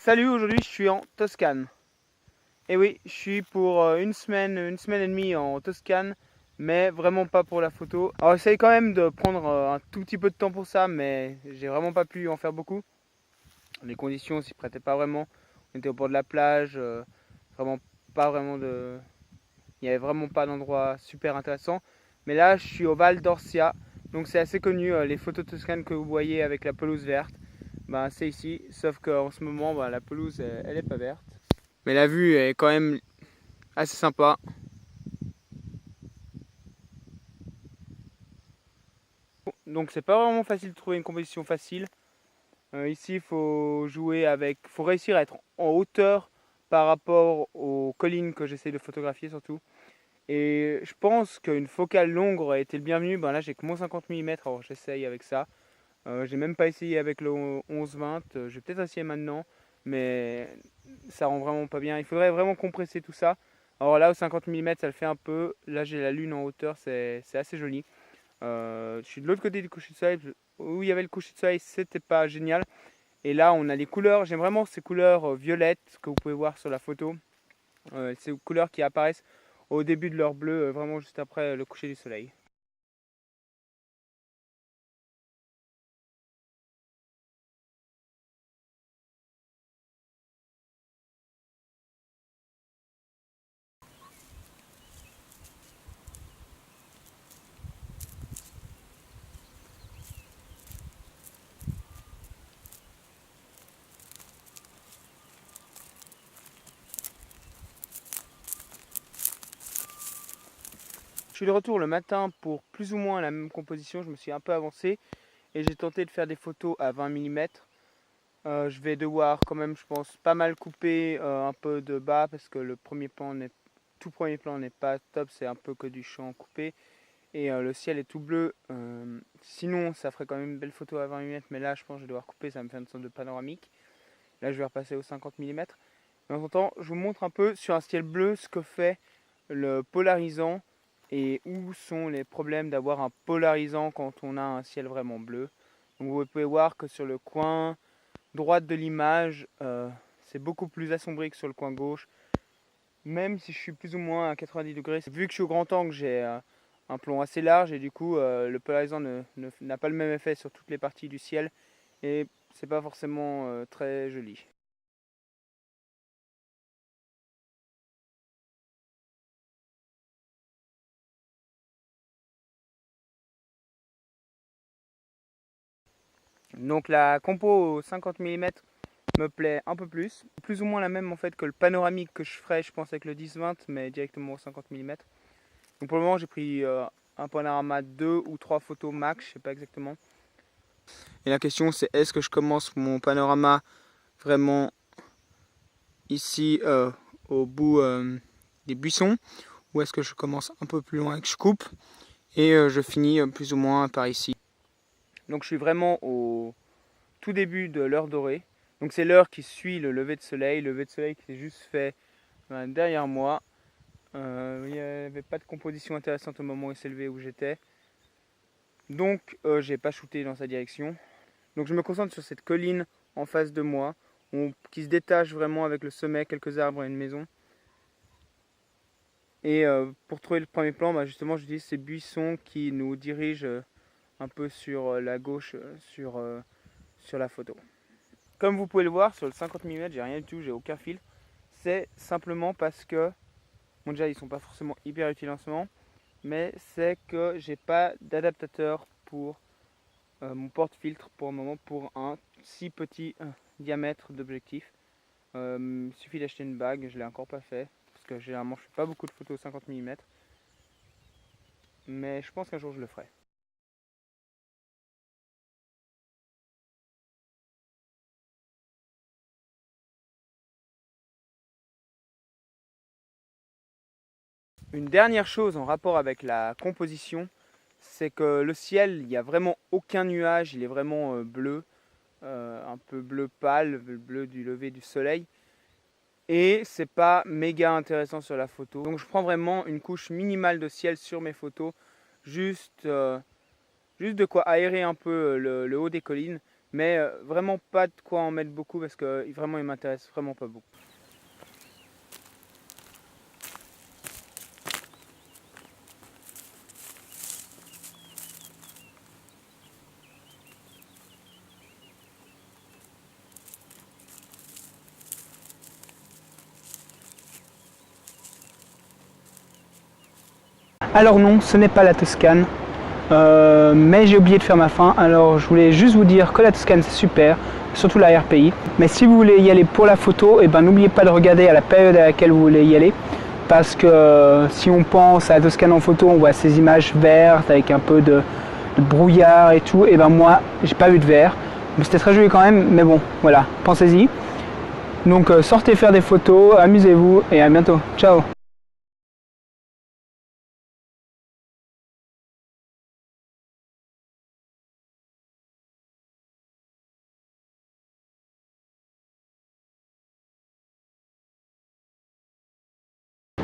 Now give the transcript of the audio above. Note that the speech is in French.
Salut, aujourd'hui je suis en Toscane. Et oui, je suis pour une semaine et demie en Toscane, mais vraiment pas pour la photo. Alors j'essaye quand même de prendre un tout petit peu de temps pour ça, mais j'ai vraiment pas pu en faire beaucoup. Les conditions s'y prêtaient pas vraiment. On était au bord de la plage, vraiment pas vraiment de... Il n'y avait vraiment pas d'endroit super intéressant. Mais là, je suis au Val d'Orcia, donc c'est assez connu. Les photos toscanes que vous voyez avec la pelouse verte, ben, c'est ici. Sauf qu'en ce moment, ben, la pelouse, elle est pas verte. Mais la vue est quand même assez sympa. Donc c'est pas vraiment facile de trouver une composition facile. Ici, il faut jouer avec, faut réussir à être en hauteur par rapport aux collines que j'essaie de photographier surtout. Et je pense qu'une focale longue aurait été le bienvenu. Ben là, j'ai que mon 50 mm, alors j'essaye avec ça. J'ai même pas essayé avec le 11-20. Je vais peut-être essayer maintenant, mais ça rend vraiment pas bien. Il faudrait vraiment compresser tout ça. Alors là, au 50 mm, ça le fait un peu. Là, j'ai la lune en hauteur, c'est assez joli. Je suis de l'autre côté du coucher de soleil. Où il y avait le coucher de soleil, c'était pas génial. Et là, on a les couleurs. J'aime vraiment ces couleurs violettes que vous pouvez voir sur la photo. Ces couleurs qui apparaissent au début de leur bleu, vraiment juste après le coucher du soleil. Je suis de retour le matin pour plus ou moins la même composition. Je me suis un peu avancé et j'ai tenté de faire des photos à 20 mm. Je vais devoir quand même, je pense, pas mal couper un peu de bas parce que tout premier plan n'est pas top, c'est un peu que du champ coupé et le ciel est tout bleu. Sinon, ça ferait quand même une belle photo à 20 mm, mais là, je pense que je vais devoir couper, ça me fait une sorte de panoramique. Là, je vais repasser au 50 mm. Mais en même temps, je vous montre un peu sur un ciel bleu ce que fait le polarisant et où sont les problèmes d'avoir un polarisant quand on a un ciel vraiment bleu. Donc vous pouvez voir que sur le coin droite de l'image, c'est beaucoup plus assombri que sur le coin gauche. Même si je suis plus ou moins à 90 degrés, vu que je suis au grand angle, j'ai un plomb assez large et du coup le polarisant n'a pas le même effet sur toutes les parties du ciel et c'est pas forcément très joli. Donc la compo 50 mm me plaît un peu plus ou moins la même en fait que le panoramique que je ferais je pense avec le 10-20 mais directement au 50 mm. Donc pour le moment j'ai pris un panorama 2 ou 3 photos max, je sais pas exactement. Et la question c'est est-ce que je commence mon panorama vraiment ici au bout des buissons ou est-ce que je commence un peu plus loin et que je coupe et je finis plus ou moins par ici. Donc je suis vraiment au tout début de l'heure dorée. Donc c'est l'heure qui suit le lever de soleil qui s'est juste fait derrière moi. Il n'y avait pas de composition intéressante au moment où il s'est levé où j'étais. Donc j'ai pas shooté dans sa direction. Donc je me concentre sur cette colline en face de moi, qui se détache vraiment avec le sommet, quelques arbres et une maison. Et pour trouver le premier plan, bah, justement j'utilise ces buissons qui nous dirigent un peu sur la gauche sur la photo. Comme vous pouvez le voir sur le 50 mm, j'ai rien du tout, j'ai aucun filtre. C'est simplement parce que, bon déjà ils sont pas forcément hyper utiles en ce moment, mais c'est que j'ai pas d'adaptateur pour mon porte-filtre pour le moment pour un si petit diamètre d'objectif. Il suffit d'acheter une bague, je l'ai encore pas fait parce que généralement je fais pas beaucoup de photos 50 mm, mais je pense qu'un jour je le ferai. Une dernière chose en rapport avec la composition, c'est que le ciel, il n'y a vraiment aucun nuage, il est vraiment bleu, un peu bleu pâle, le bleu du lever du soleil. Et c'est pas méga intéressant sur la photo. Donc je prends vraiment une couche minimale de ciel sur mes photos, juste de quoi aérer un peu le haut des collines. Mais vraiment pas de quoi en mettre beaucoup parce que vraiment il m'intéresse vraiment pas beaucoup. Alors non, ce n'est pas la Toscane, mais j'ai oublié de faire ma fin. Alors je voulais juste vous dire que la Toscane c'est super, surtout l'arrière-pays. Mais si vous voulez y aller pour la photo, et ben n'oubliez pas de regarder à la période à laquelle vous voulez y aller. Parce que si on pense à la Toscane en photo, on voit ces images vertes avec un peu de brouillard et tout. Et ben moi, j'ai pas eu de vert. C'était très joli quand même, mais bon, voilà, pensez-y. Donc sortez faire des photos, amusez-vous et à bientôt. Ciao!